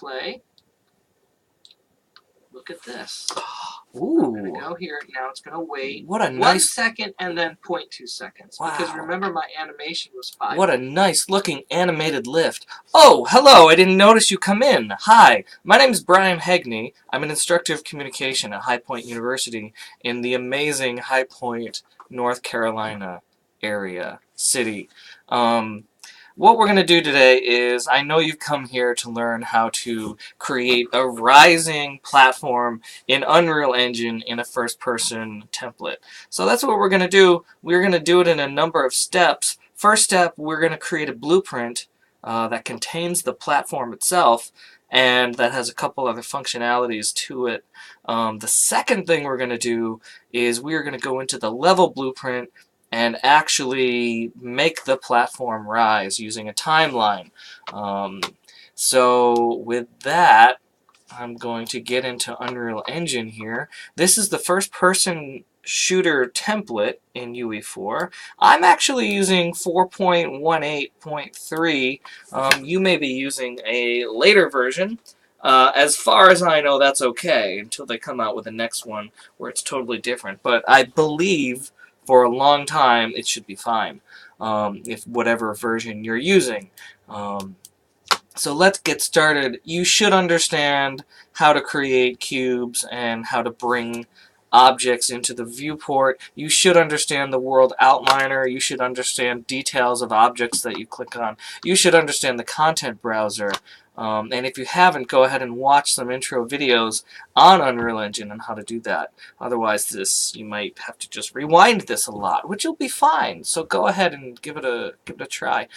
display. Look at this. Ooh. I'm going to go here. Now it's going to wait What a 1 nice... second and then 0.2 seconds. Wow. Because remember, my animation was 5. What a nice looking animated lift. Oh, hello, I didn't notice you come in. Hi, my name is Brian Hegney. I'm an instructor of communication at High Point University in the amazing High Point, North Carolina city. What we're going to do today is, I know you've come here to learn how to create a rising platform in Unreal Engine in a first-person template. So that's what we're going to do. We're going to do it in a number of steps. First step, we're going to create a blueprint that contains the platform itself and that has a couple other functionalities to it. The second thing we're going to do is we're going to go into the level blueprint and actually make the platform rise using a timeline. So with that, I'm going to get into Unreal Engine here. This is the first-person shooter template in UE4. I'm actually using 4.18.3. You may be using a later version. As far as I know, that's okay until they come out with the next one where it's totally different. But I believe for a long time it should be fine, if whatever version you're using. So let's get started. You should understand how to create cubes and how to bring objects into the viewport. You should understand the world outliner. You should understand details of objects that you click on. You should understand the content browser. And if you haven't, go ahead and watch some intro videos on Unreal Engine on how to do that. Otherwise, you might have to just rewind this a lot, which will be fine. So go ahead and give it a try.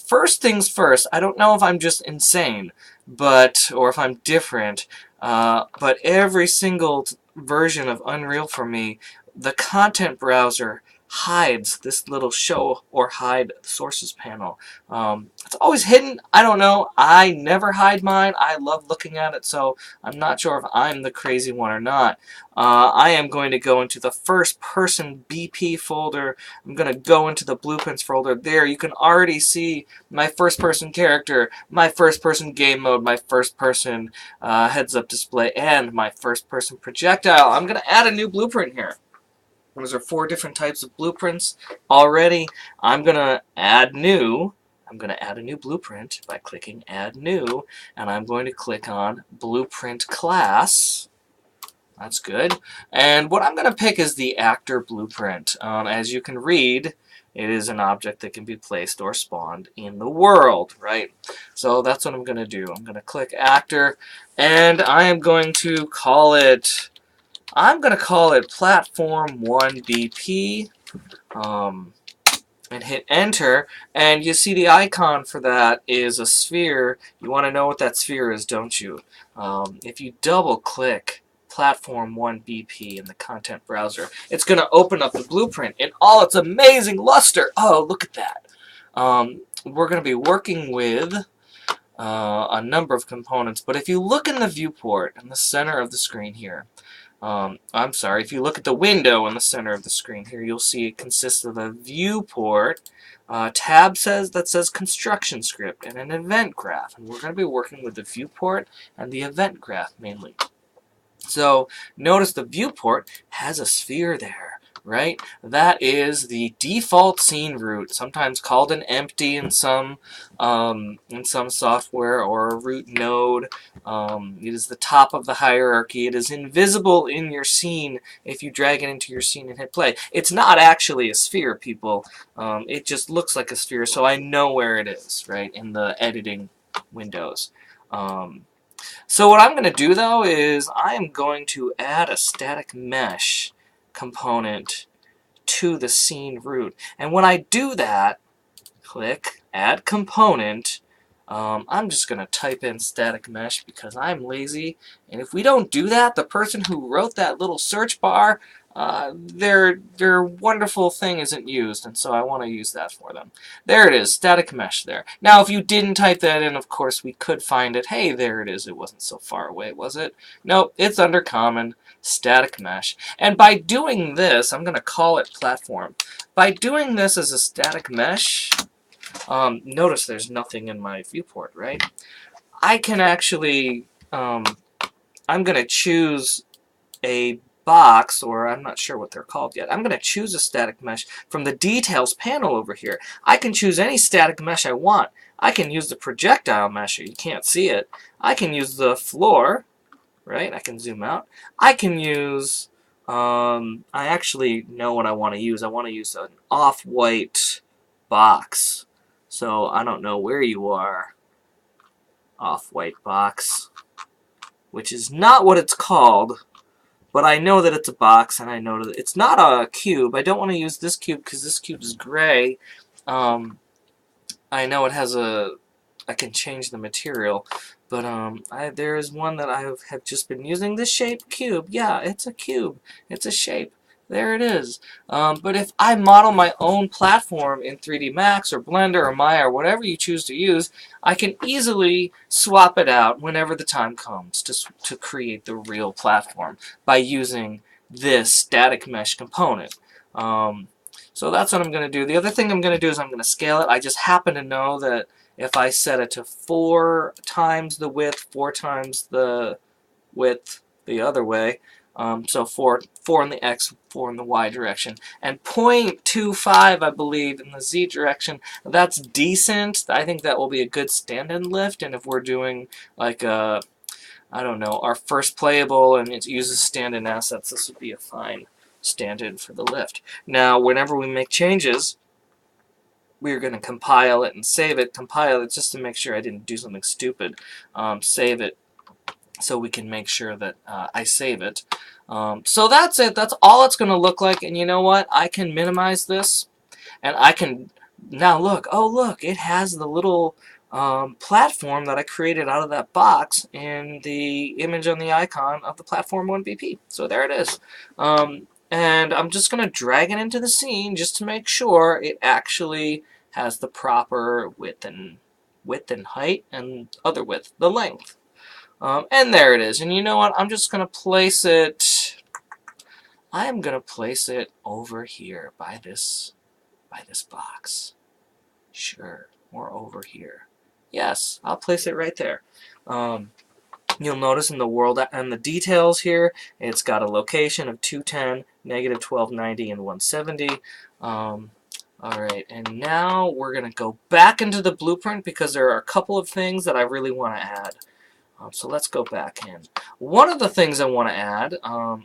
First things first. I don't know if I'm just insane, or if I'm different, but every single version of Unreal for me, the content browser hides this little show or hide sources panel. It's always hidden. I don't know. I never hide mine. I love looking at it, so I'm not sure if I'm the crazy one or not. I am going to go into the first person BP folder. I'm going to go into the blueprints folder. There you can already see my first person character, my first person game mode, my first person heads up display, and my first person projectile. I'm going to add a new blueprint here. Those are 4 different types of blueprints already. I'm going to add new. I'm going to add a new blueprint by clicking Add New, and I'm going to click on Blueprint Class. That's good. And what I'm going to pick is the Actor Blueprint. As you can read, it is an object that can be placed or spawned in the world, right? So that's what I'm going to do. I'm going to click Actor, and I am going to call it... Platform 1 BP, and hit Enter, and you see the icon for that is a sphere. You want to know what that sphere is, don't you? If you double-click Platform 1 BP in the content browser, it's going to open up the blueprint in all its amazing luster. Oh, look at that. We're going to be working with a number of components, but if you look in the viewport in the center of the screen here, if you look at the window in the center of the screen here, you'll see it consists of a viewport, tab that says construction script, and an event graph. And we're going to be working with the viewport and the event graph mainly. So notice the viewport has a sphere there, right? That is the default scene root, sometimes called an empty in some software, or a root node. It is the top of the hierarchy. It is invisible in your scene if you drag it into your scene and hit play. It's not actually a sphere, people. It just looks like a sphere, so I know where it is, right, in the editing windows. So what I'm going to do, though, is I am going to add a static mesh component to the scene root. And when I do that, click Add Component, I'm just going to type in static mesh because I'm lazy. And if we don't do that, the person who wrote that little search bar, their wonderful thing isn't used, and so I want to use that for them. There it is, static mesh there. Now, if you didn't type that in, of course, we could find it. Hey, there it is. It wasn't so far away, was it? Nope, it's under Common, static mesh. And by doing this, I'm going to call it Platform. By doing this as a static mesh, notice there's nothing in my viewport, right? I can actually, I'm going to choose a box, or I'm not sure what they're called yet. I'm going to choose a static mesh from the details panel over here. I can choose any static mesh I want. I can use the projectile mesh. You can't see it. I can use the floor, right? I can zoom out. I can use, I actually know what I want to use. I want to use an off-white box. So I don't know where you are, off-white box, which is not what it's called. But I know that it's a box, and I know that it's not a cube. I don't want to use this cube because this cube is gray. I know it has a... I can change the material. But there is one that I have just been using. This shape cube. Yeah, it's a cube. It's a shape. There it is. But if I model my own platform in 3D Max or Blender or Maya or whatever you choose to use, I can easily swap it out whenever the time comes to create the real platform by using this static mesh component. So that's what I'm going to do. The other thing I'm going to do is I'm going to scale it. I just happen to know that if I set it to 4 times the width, 4 times the width the other way, so 4 in the X, 4 in the Y direction, and 0.25, I believe, in the Z direction. That's decent. I think that will be a good stand-in lift, and if we're doing like a, I don't know, our first playable and it uses stand-in assets, this would be a fine stand-in for the lift. Now, whenever we make changes, we're going to compile it and save it. Compile it just to make sure I didn't do something stupid. Save it so we can make sure that I save it. So that's it. That's all it's going to look like. And you know what? I can minimize this. And I can... Now look. Oh, look. It has the little platform that I created out of that box in the image on the icon of the Platform 1 BP. So there it is. And I'm just going to drag it into the scene just to make sure it actually has the proper width and height and other width, the length. And there it is. And you know what? I'm just going to place it... I am going to place it over here by this box. Sure. Or over here. Yes, I'll place it right there. You'll notice in the world and the details here, it's got a location of 210, negative 1290, and 170. Alright, and now we're going to go back into the blueprint because there are a couple of things that I really want to add. So let's go back in. One of the things I want to add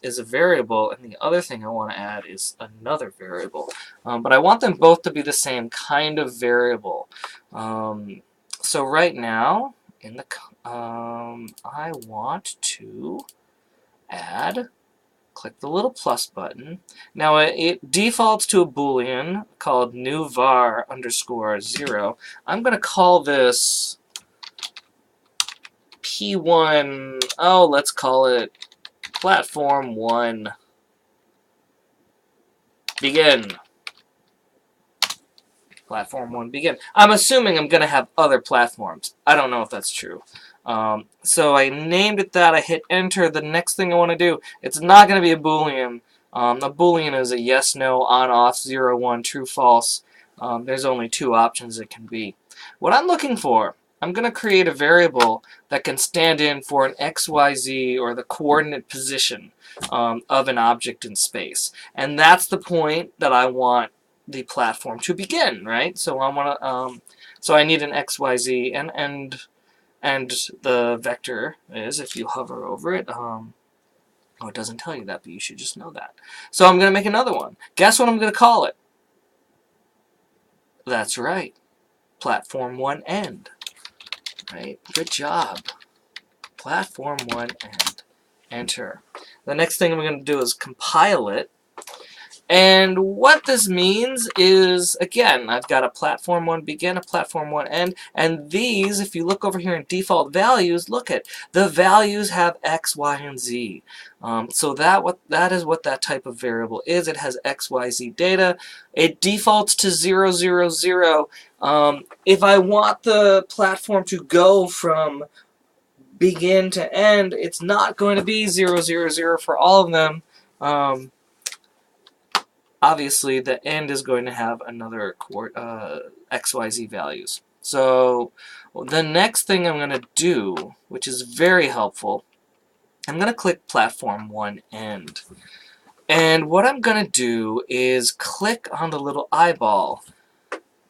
is a variable, and the other thing I want to add is another variable. But I want them both to be the same kind of variable. So right now, in the I want to add, click the little plus button. Now it defaults to a boolean called new var underscore 0. I'm going to call this P1, oh, let's call it Platform 1. Begin. Platform 1 begin. I'm assuming I'm going to have other platforms. I don't know if that's true. So I named it that. I hit enter. The next thing I want to do, it's not going to be a boolean. A boolean is a yes, no, on, off, 0, 1, true, false. There's only 2 options it can be. What I'm looking for, I'm going to create a variable that can stand in for an XYZ or the coordinate position of an object in space. And that's the point that I want the platform to begin, right? So I want to, so I need an XYZ, and the vector is, if you hover over it, oh, it doesn't tell you that, but you should just know that. So I'm going to make another one. Guess what I'm going to call it? That's right, Platform 1 end. Right? Good job. Platform 1 end. Enter. The next thing I'm going to do is compile it. And what this means is, again, I've got a Platform 1 begin, a Platform 1 end, and these, if you look over here in default values, look at the values have X, Y, and Z. So that is what that type of variable is. It has X, Y, Z data. It defaults to 0, 0, 0. If I want the platform to go from begin to end, it's not going to be 0, 0, 0 for all of them. Obviously, the end is going to have another XYZ values. So the next thing I'm going to do, which is very helpful, I'm going to click Platform 1 End. And what I'm going to do is click on the little eyeball.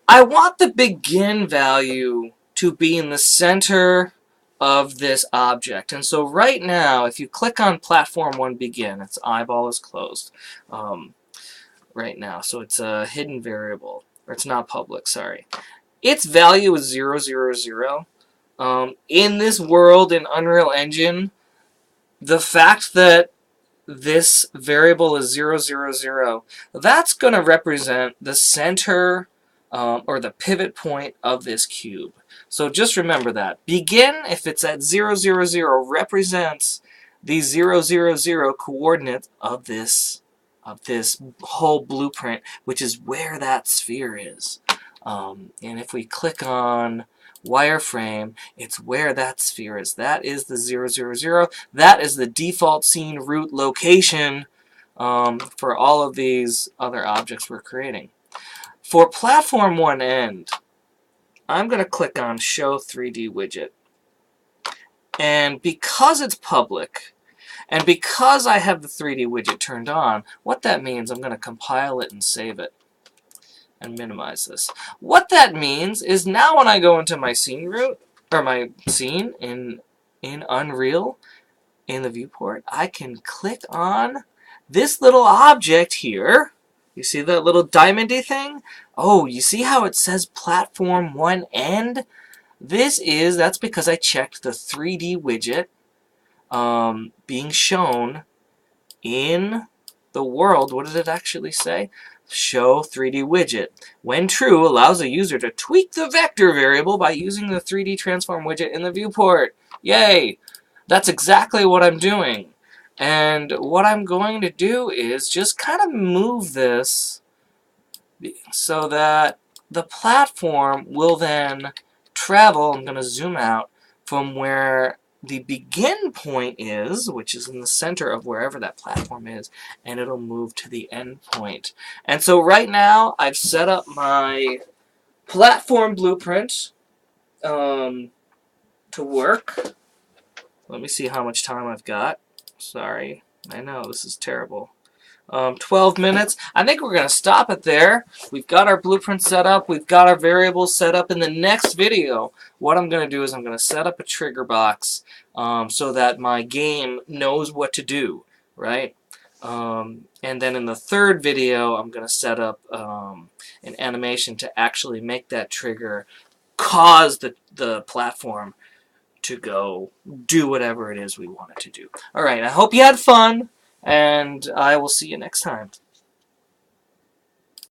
I want the begin value to be in the center of this object. And so right now, if you click on Platform 1 Begin, its eyeball is closed right now. So it's a hidden variable. Or it's not public, sorry. Its value is 0, 0, 0. In this world in Unreal Engine, the fact that this variable is 0, 0, 0, that's going to represent the center or the pivot point of this cube. So just remember that. Begin, if it's at 0, 0, 0, represents the 0, 0, 0 coordinate of this whole blueprint, which is where that sphere is. And if we click on wireframe, it's where that sphere is. That is the 0, 0, 0. That is the default scene root location for all of these other objects we're creating. For Platform 1 End, I'm going to click on Show 3D Widget. And because it's public, and because I have the 3D widget turned on, what that means, I'm going to compile it and save it. And minimize this. What that means is now when I go into my scene root, or my scene in Unreal, in the viewport, I can click on this little object here. You see that little diamondy thing? Oh, you see how it says Platform 1 End? That's because I checked the 3D widget being shown in the world. What did it actually say? Show 3D widget. When true, allows a user to tweak the vector variable by using the 3D transform widget in the viewport. Yay! That's exactly what I'm doing. And what I'm going to do is just kind of move this so that the platform will then travel, I'm going to zoom out, from where the begin point is, which is in the center of wherever that platform is, and it'll move to the end point. And so right now, I've set up my platform blueprint to work. Let me see how much time I've got. Sorry, I know this is terrible. 12 minutes. I think we're going to stop it there. We've got our blueprint set up. We've got our variables set up. In the next video, what I'm going to do is I'm going to set up a trigger box so that my game knows what to do, right? And then in the third video, I'm going to set up an animation to actually make that trigger cause the platform to go do whatever it is we want it to do. All right, I hope you had fun, and I will see you next time.